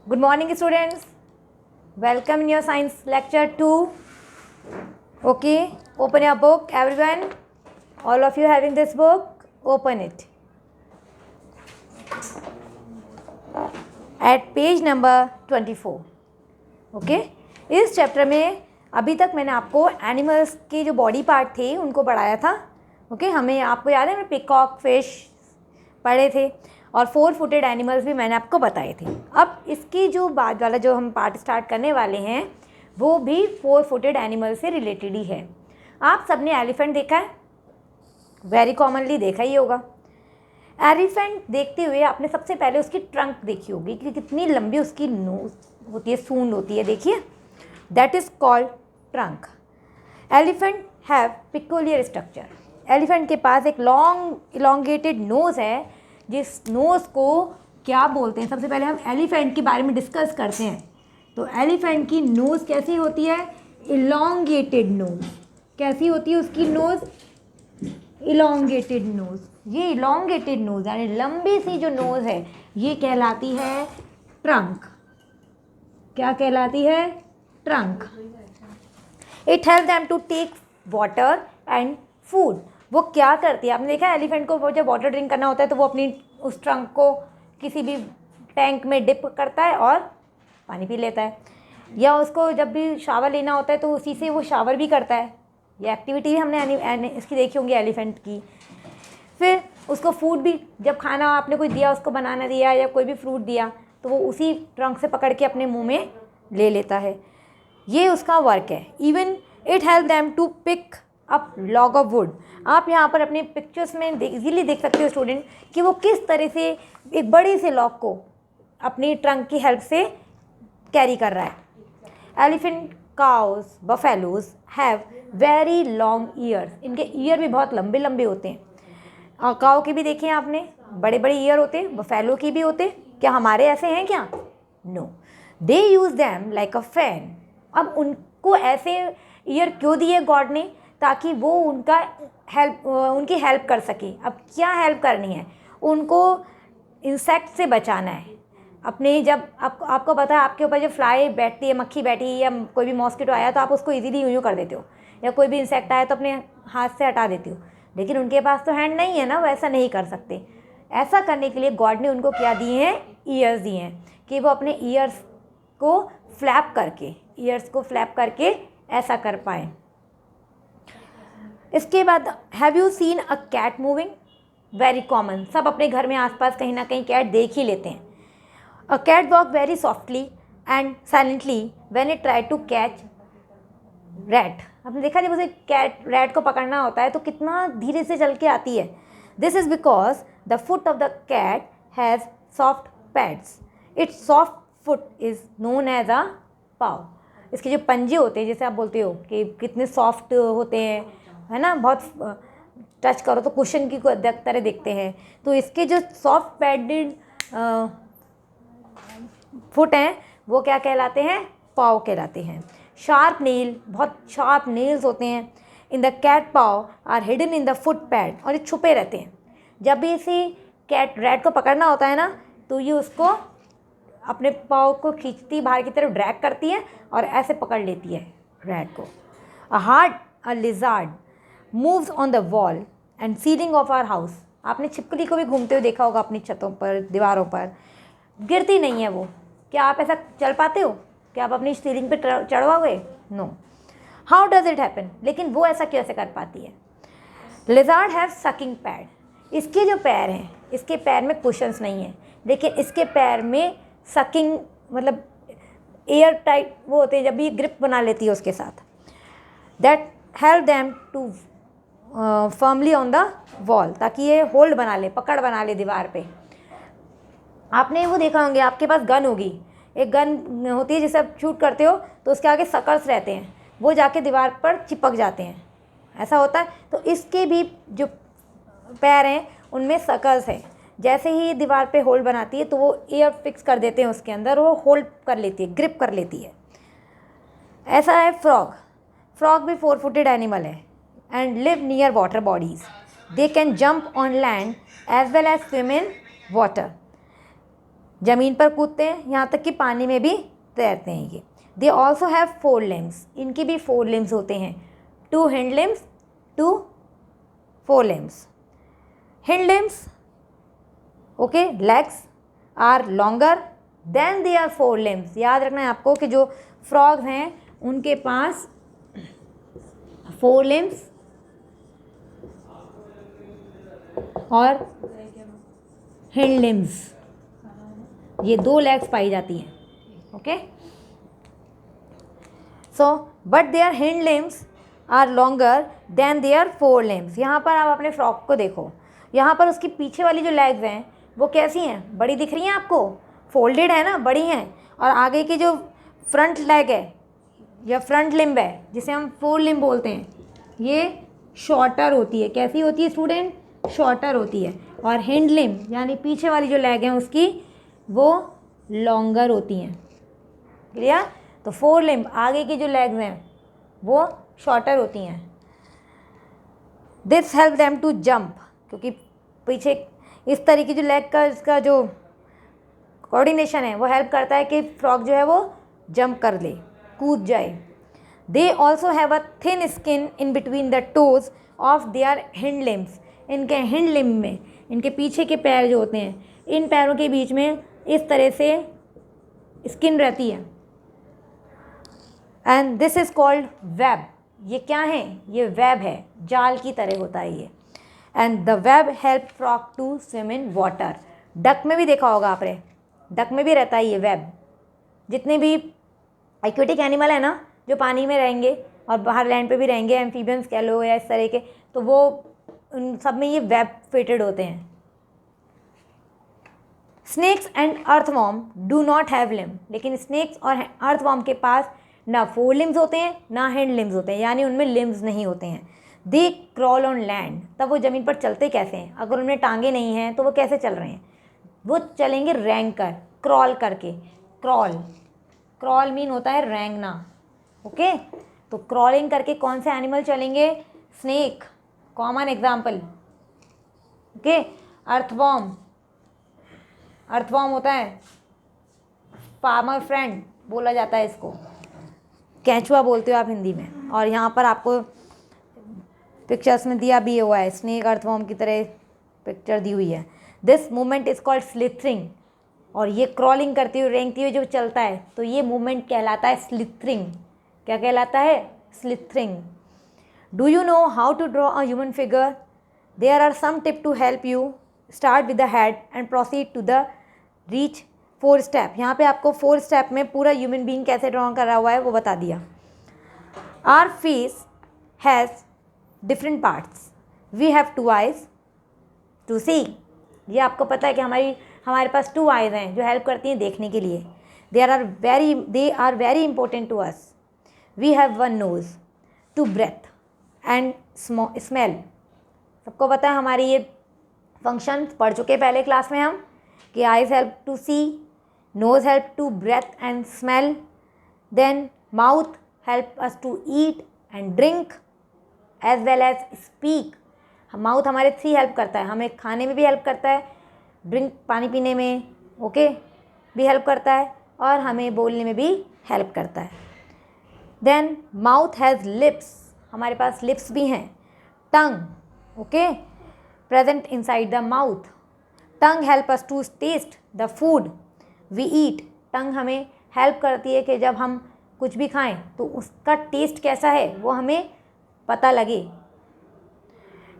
Good morning, students. Welcome in your science lecture 2. Okay, open your book, everyone. All of you having this book, open it. At page number 24. Okay, इस chapter में अभी तक मैंने आपको animals के जो body part थे उनको पढ़ाया था. ओके, हमें आपको याद है, मैं पिकॉक, फिश पढ़े थे और 4 फुटेड एनिमल्स भी मैंने आपको बताए थे. अब इसकी जो बाद वाला जो हम पार्ट स्टार्ट करने वाले हैं वो भी 4 फुटेड एनिमल से रिलेटेड ही है. आप सबने एलिफेंट देखा है, वेरी कॉमनली देखा ही होगा. एलिफेंट देखते हुए आपने सबसे पहले उसकी ट्रंक देखी होगी कि कितनी लंबी उसकी नोज होती है, सूंड होती है. देखिए, that is called trunk. Elephant have peculiar structure. Elephant के पास एक लॉन्ग इलोंगेटेड नोज़ है, जिस नोज़ को क्या बोलते हैं. सबसे पहले हम एलिफेंट के बारे में डिस्कस करते हैं. तो एलिफेंट की नोज़ कैसी होती है? Elongated nose. कैसी होती है उसकी नोज़? Elongated nose. ये इलोंगेटेड नोज़ यानी लंबी सी जो नोज़ है ये कहलाती है ट्रंक. क्या कहलाती है? Trunk. It help them to take water and food. वो क्या करती है, आपने देखा है एलिफेंट को जब वाटर ड्रिंक करना होता है तो वो अपनी उस ट्रंक को किसी भी टैंक में डिप करता है और पानी पी लेता है. या उसको जब भी शावर लेना होता है तो उसी से वो शावर भी करता है. ये एक्टिविटी हमने इसकी देखी होंगी एलिफेंट की. फिर उसको फूड भी, जब खाना आपने कोई दिया, उसको बनाना दिया या कोई भी फ्रूट दिया तो वो उसी ट्रंक से पकड़ के अपने मुंह में ले लेता है. ये उसका वर्क है. Even it help them to pick up log of wood. आप यहाँ पर अपने पिक्चर्स में इजीली देख सकते हो स्टूडेंट कि वो किस तरह से एक बड़ी से लॉग को अपनी ट्रंक की हेल्प से कैरी कर रहा है. Elephant, cows, buffaloes have very long ears. इनके ईयर भी बहुत लंबे लंबे होते हैं. और काऊ के भी देखे हैं आपने, बड़े बड़े ईयर होते हैं. बफेलो की भी होते. क्या हमारे ऐसे हैं क्या? No. They use them like a fan. अब उनको ऐसे ईयर क्यों दिए गॉड ने? ताकि वो उनकी हेल्प कर सके. अब क्या हेल्प करनी है? उनको इंसेक्ट से बचाना है. अपने जब आपको पता है आपके ऊपर जब फ्लाई बैठती है, मक्खी बैठी या कोई भी मॉस्किटो आया तो आप उसको इजीली यूँ कर देते हो, या कोई भी इंसेक्ट आया तो अपने हाथ से हटा देते हो. लेकिन उनके पास तो हैंड नहीं है ना, वो ऐसा नहीं कर सकते. ऐसा करने के लिए गॉड ने उनको क्या दिए हैं? ईयर्स दिए हैं कि वो अपने ईयर्स को फ्लैप करके ऐसा कर पाएँ. इसके बाद have you seen a cat moving? Very common. सब अपने घर में आसपास कहीं ना कहीं कैट देख ही लेते हैं. A cat walk very softly and silently when it try to catch rat. आपने देखा जब उसे रैट को पकड़ना होता है तो कितना धीरे से चल के आती है. This is because the foot of the cat has soft pads. Its soft foot is known as a paw. इसके जो पंजे होते हैं, जैसे आप बोलते हो कि कितने सॉफ्ट होते हैं, है ना, बहुत टच करो तो कुशन की तरह दिखते हैं. तो इसके जो सॉफ्ट पैडेड फुट हैं वो क्या कहलाते हैं? पाव कहलाते हैं. शार्प नेल, बहुत शार्प नेल्स होते हैं in the cat paw are hidden in the foot pad. और ये छुपे रहते हैं. जब भी इसी रैट को पकड़ना होता है ना तो ये उसको अपने पाव को खींचती, बाहर की तरफ ड्रैग करती है और ऐसे पकड़ लेती है रैट को. A lizard moves on the wall and ceiling of our house. आपने छिपकली को भी घूमते हुए देखा होगा अपनी छतों पर, दीवारों पर. गिरती नहीं है वो. क्या आप ऐसा चल पाते हो? क्या आप अपनी सीलिंग पे चढ़वाओगे? No. How does it happen? लेकिन वो ऐसा कैसे कर पाती है? Lizard have sucking pad. इसके जो पैर हैं, इसके पैर में कुशंस नहीं है, लेकिन इसके पैर में सकिंग मतलब एयर टाइट वो होते हैं, जब भी ग्रिप बना लेती है उसके साथ. That help them to firmly on the wall, ताकि ये होल्ड बना ले, पकड़ बना ले दीवार पे. आपने वो देखा होंगे, आपके पास गन होगी, एक गन होती है जिसे आप शूट करते हो तो उसके आगे सकर्स रहते हैं, वो जाके दीवार पर चिपक जाते हैं. ऐसा होता है. तो इसके भी जो पैर हैं उनमें सकर्स हैं. जैसे ही दीवार पे होल्ड बनाती है तो वो एयर फिक्स कर देते हैं उसके अंदर, वो होल्ड कर लेती है, ग्रिप कर लेती है. ऐसा है फ्रॉग. फ्रॉग भी 4 फुटेड एनिमल है and live near water bodies. They can jump on land as well as swim in water. ज़मीन पर कूदते हैं, यहाँ तक कि पानी में भी तैरते हैं ये। दे ऑल्सो हैव 4 लिम्स, इनकी भी 4 लिम्स होते हैं, 2 hind limbs, 2 fore limbs. Hind limbs, okay, legs are longer than they are 4 limbs. याद रखना है आपको कि जो फ्रॉग्स हैं उनके पास 4 लिम्स और हिंड लिम्स, ये 2 लेग्स पाई जाती हैं, okay. So but their hind limbs are longer than their 4 limbs. यहाँ पर आप अपने फ्रॉक को देखो, यहाँ पर उसकी पीछे वाली जो लेग्स हैं वो कैसी हैं, बड़ी दिख रही हैं आपको, फोल्डेड है ना, बड़ी हैं। और आगे की जो फ्रंट लेग है या फ्रंट लिम्ब है जिसे हम 4 लिम्ब बोलते हैं, ये शॉर्टर होती है। कैसी होती है स्टूडेंट? शॉर्टर होती है। और हिंड लिम्ब यानी पीछे वाली जो लेग हैं उसकी, वो लॉन्गर होती हैं। क्लियर? तो 4 लिम्ब आगे की जो लेग्स हैं वो शॉर्टर होती हैं। This help them to jump, क्योंकि पीछे इस तरीके जो लेग का इसका जो कोऑर्डिनेशन है वो हेल्प करता है कि फ्रॉग जो है वो जंप कर ले, कूद जाए। They also have a thin skin in between the toes of their hind limbs. इनके हिंड लिम्ब में, इनके पीछे के पैर जो होते हैं, इन पैरों के बीच में इस तरह से स्किन रहती है। And this is called web. ये क्या है? ये वेब है, जाल की तरह होता है ये। And the web help frog to swim in water. Duck में भी देखा होगा आपने, डक में भी रहता है ये वेब। जितने भी एक्वेटिक एनिमल है ना जो पानी में रहेंगे और बाहर लैंड पे भी रहेंगे, एम्फीबियंस कह लो या इस तरह के, तो वो उन सब में ये वेब फिटेड होते हैं। Snakes and earthworm do not have limb. लेकिन स्नेक्स और अर्थवॉर्म के पास ना 4 लिम्स होते हैं ना हैंड लिम्स होते हैं, यानी उनमें लिम्स नहीं होते हैं। दे क्रॉल ऑन लैंड। तब वो ज़मीन पर चलते कैसे हैं? अगर उनमें टांगे नहीं हैं तो वो कैसे चल रहे हैं? वो चलेंगे रेंग कर, क्रॉल करके। क्रॉल, क्रॉल मीन होता है रेंगना, ओके। तो क्रॉलिंग करके कौन से एनिमल चलेंगे? Snake, common example, okay. Earthworm, earthworm होता है फार्मर फ्रेंड बोला जाता है इसको, केंचुआ बोलते हो आप हिंदी में। और यहाँ पर आपको पिक्चर्स में दिया भी हुआ है, स्नेक अर्थवॉर्म की तरह पिक्चर दी हुई है। This movement is called slithering. और ये क्रॉलिंग करते हुए, रेंगते हुए जो चलता है, तो ये मूवमेंट कहलाता है स्लिथरिंग। क्या कहलाता है? Slithering. Do you know how to draw a human figure? There are some tip to help you. Start with the head and proceed to the reach 4 step. यहाँ पे आपको 4 स्टेप में पूरा ह्यूमन बीइंग कैसे ड्रॉ करा हुआ है वो बता दिया। Our face has different parts. We have 2 eyes to see. ये आपको पता है कि हमारे पास 2 आइज़ हैं जो हेल्प करती हैं देखने के लिए। They are very important to us. We have 1 nose to breathe and smell. सबको पता है हमारी ये फंक्शन पढ़ चुके पहले क्लास में हम, कि eyes help to see, nose help to breath and smell, then mouth help us to eat and drink as well as speak. Mouth हमारे 3 हेल्प करता है, हमें खाने में भी हेल्प करता है, ड्रिंक पानी पीने में, ओके, भी हेल्प करता है, और हमें बोलने में भी हेल्प करता है। देन माउथ हैज़ लिप्स, हमारे पास लिप्स भी हैं। Tongue, okay, present inside the mouth. Tongue help us to taste the food we eat. Tongue हमें हेल्प करती है कि जब हम कुछ भी खाएं तो उसका टेस्ट कैसा है वो हमें पता लगे।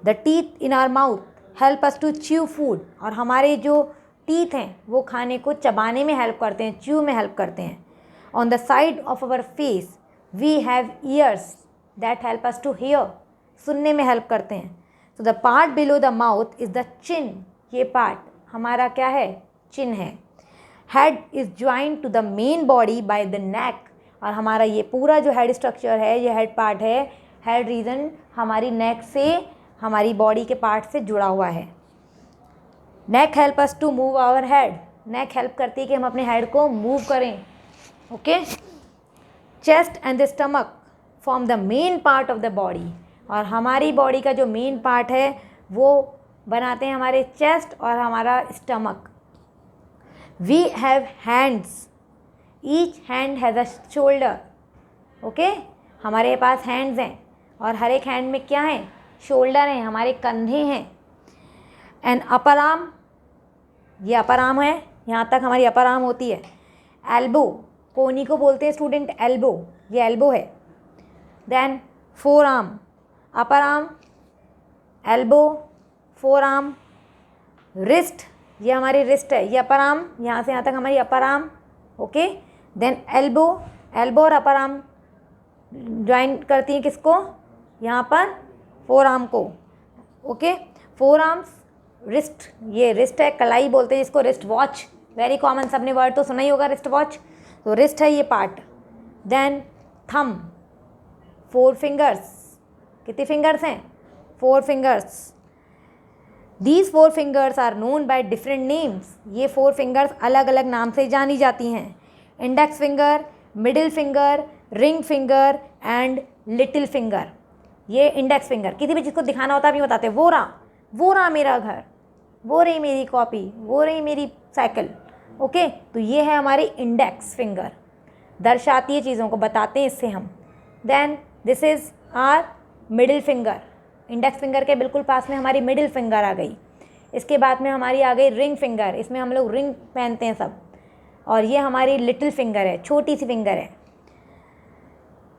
The teeth in our mouth help us to chew food. और हमारे जो टीथ हैं वो खाने को चबाने में हेल्प करते हैं, च्यू में हेल्प करते हैं। On the side of our face we have ears that help us to hear. सुनने में हेल्प करते हैं। तो the part below the mouth is the chin. ये पार्ट हमारा क्या है? चिन है। Head is joint to the main body by the neck. और हमारा ये पूरा जो हेड स्ट्रक्चर है, ये हेड पार्ट है, हेड रीजन हमारी नेक से, हमारी बॉडी के पार्ट से जुड़ा हुआ है। Neck help us to move our head. Neck help करती है कि हम अपने हेड को मूव करें, okay. Chest and the stomach form the main part of the body. और हमारी बॉडी का जो मेन पार्ट है वो बनाते हैं हमारे चेस्ट और हमारा stomach. We have hands, each hand has a shoulder. Okay, हमारे पास हैंड्स हैं और हर एक हैंड में क्या है, शोल्डर हैं, हमारे कंधे हैं। एंड अपर आर्म, ये अपर आर्म है, यहाँ तक हमारी अपर आर्म होती है। एल्बो, कोनी को बोलते हैं स्टूडेंट एल्बो, ये एल्बो है। Then forearm, upper arm, elbow, forearm, wrist, ये हमारी रिस्ट है, ये अपर आर्म, यहाँ से यहाँ तक हमारी upper arm. Okay, then elbow, elbow और अपर आर्म ज्वाइन करती हैं किसको, यहाँ पर फोर आर्म को। ओके, फोर आर्म्स, रिस्ट, ये रिस्ट है, कलाई बोलते हैं जिसको, रिस्ट वॉच, वेरी कॉमन, सबने वर्ड तो सुना ही होगा रिस्ट वॉच, तो रिस्ट है ये part. Then thumb, four fingers, कितने फिंगर्स हैं, four fingers. These four fingers are known by different names, ये फोर फिंगर्स अलग अलग नाम से जानी जाती हैं। Index finger, middle finger, ring finger and little finger. ये इंडेक्स फिंगर, किसी भी चीज़ को दिखाना होता है, अभी बताते हैं, वो रहा मेरा घर, वो रही मेरी कॉपी, वो रही मेरी साइकिल। ओके, तो ये है हमारी इंडेक्स फिंगर, दर्शाती है चीज़ों को, बताते हैं इससे हम। Then this is our middle finger, index finger के बिल्कुल पास में हमारी मिडिल फिंगर आ गई। इसके बाद में हमारी आ गई रिंग फिंगर, इसमें हम लोग रिंग पहनते हैं सब। और ये हमारी लिटिल फिंगर है, छोटी सी फिंगर है।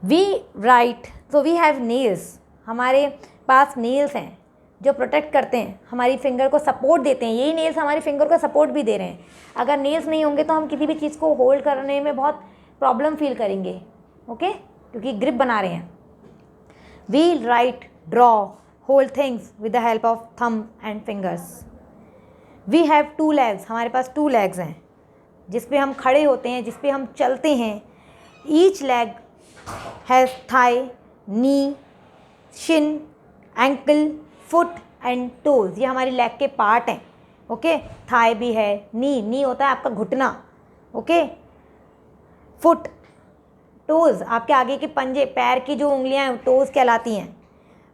We write, so we have nails, हमारे पास नेल्स हैं जो प्रोटेक्ट करते हैं, हमारी फिंगर को सपोर्ट देते हैं। यही नेल्स हमारी फिंगर को सपोर्ट भी दे रहे हैं। अगर नेल्स नहीं होंगे तो हम किसी भी चीज़ को होल्ड करने में बहुत प्रॉब्लम फील करेंगे। ओके, क्योंकि ग्रिप बना रहे हैं। We write, draw, hold things with the help of thumb and fingers. We have two legs, हमारे पास टू लेग्स हैं जिस पे हम खड़े होते हैं, जिस पे हम चलते हैं। Each leg has thigh, knee, shin, ankle, foot and toes, ये हमारी लेग के पार्ट हैं। ओके, थाई भी है, नी होता है आपका घुटना। ओके, फुट, टोज आपके आगे के पंजे, पैर की जो उंगलियां हैं टोज कहलाती हैं।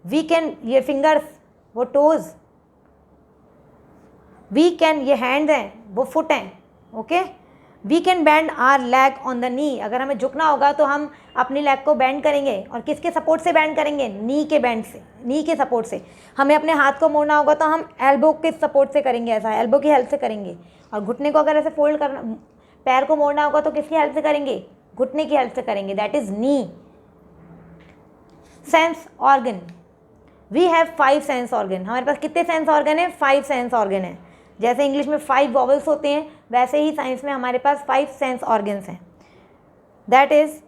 वी कैन, ये फिंगर्स वो टोज, वी कैन, ये हैंड्स हैं वो फुट हैं। Okay, we can bend our leg on the knee, अगर हमें झुकना होगा तो हम अपनी लेग को बेंड करेंगे, और किसके सपोर्ट से बेंड करेंगे, नी के बेंड से, नी के सपोर्ट से। हमें अपने हाथ को मोड़ना होगा तो हम एल्बो के सपोर्ट से करेंगे, ऐसा एल्बो की हेल्प से करेंगे। और घुटने को अगर ऐसे फोल्ड करना, पैर को मोड़ना होगा तो किसकी हेल्प से करेंगे, घुटने की हेल्प से करेंगे, that is knee. Sense organ, we have 5 sense organ, हमारे पास कितने सेंस ऑर्गन है, 5 सेंस ऑर्गन है। जैसे इंग्लिश में 5 वॉवल्स होते हैं, वैसे ही साइंस में हमारे पास 5 सेंस ऑर्गन्स हैं। That is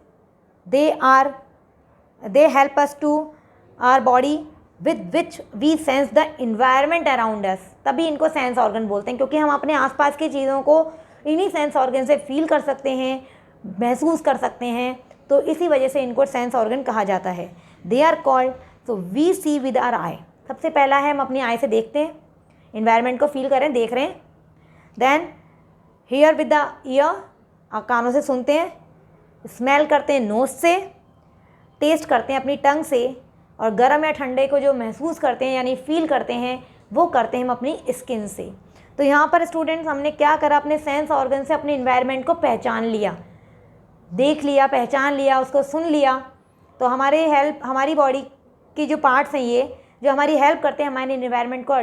they help us to our body with which we sense the environment around us, तभी इनको सेंस ऑर्गन बोलते हैं, क्योंकि हम अपने आसपास की चीज़ों को इन्हीं सेंस ऑर्गन से फील कर सकते हैं, महसूस कर सकते हैं, तो इसी वजह से इनको सेंस ऑर्गन कहा जाता है। They are called, so we see with our eye, सबसे पहला है हम अपनी आई से देखते हैं, इन्वायरमेंट को फील करें, देख रहे हैं। Then hear with the ear, कानों से सुनते हैं। स्मेल करते हैं नोज से, टेस्ट करते हैं अपनी टंग से, और गर्म या ठंडे को जो महसूस करते हैं यानी फील करते हैं वो करते हैं हम अपनी स्किन से। तो यहाँ पर स्टूडेंट्स हमने क्या करा, अपने सेंस ऑर्गन से अपने इन्वायरमेंट को पहचान लिया, देख लिया, पहचान लिया, उसको सुन लिया। तो हमारी बॉडी की जो पार्ट्स हैं ये जो हमारी हेल्प करते हैं हमारे इन्वायरमेंट को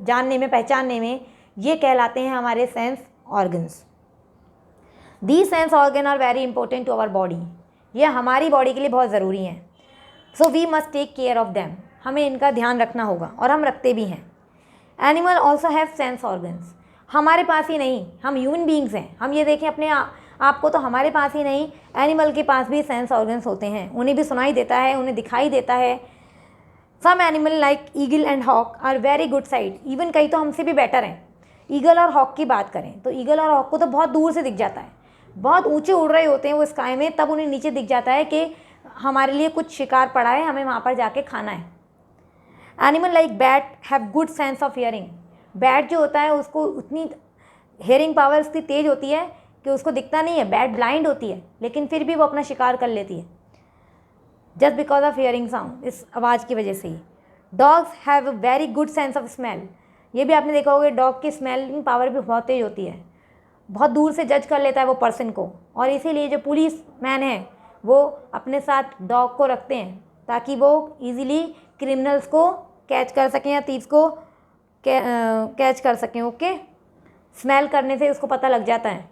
जानने में, पहचानने में, ये कहलाते हैं हमारे sense organs. These sense organ are very important to our body, ये हमारी बॉडी के लिए बहुत ज़रूरी हैं। So we must take care of them, हमें इनका ध्यान रखना होगा और हम रखते भी हैं। Animal also have sense organs, हमारे पास ही नहीं, हम ह्यूमन बींग्स हैं, हम ये देखें अपने आपको, तो हमारे पास ही नहीं, एनिमल के पास भी सेंस ऑर्गन्स होते हैं, उन्हें भी सुनाई देता है, उन्हें दिखाई देता है। Some animal like eagle and hawk are very good sight, even कई तो हमसे भी बेटर हैं। ईगल और हॉक की बात करें तो ईगल और हॉक को तो बहुत दूर से दिख जाता है, बहुत ऊंचे उड़ रहे होते हैं वो स्काई में, तब उन्हें नीचे दिख जाता है कि हमारे लिए कुछ शिकार पड़ा है, हमें वहाँ पर जाके खाना है। Animal like bat have good sense of hearing, bat जो होता है उसको उतनी हियरिंग पावर उसकी तेज़ होती है कि उसको दिखता नहीं है, बैट ब्लाइंड होती है, लेकिन फिर भी वो अपना शिकार कर लेती है, just because of hearing sound, इस आवाज़ की वजह से ही। Dogs have a very good sense of smell, ये भी आपने देखा होगा, डॉग की स्मेलिंग पावर भी बहुत तेज होती है। बहुत दूर से जज कर लेता है वो पर्सन को, और इसीलिए जो पुलिस मैन है वो अपने साथ डॉग को रखते हैं ताकि वो इजीली क्रिमिनल्स को कैच कर सकें या थीव्स को कैच कर सकें। ओके, स्मेल करने से उसको पता लग जाता है।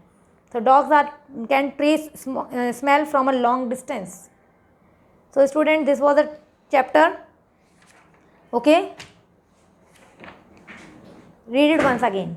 तो dogs are can trace smell from a long distance. So student, this was a chapter. Okay, read it once again.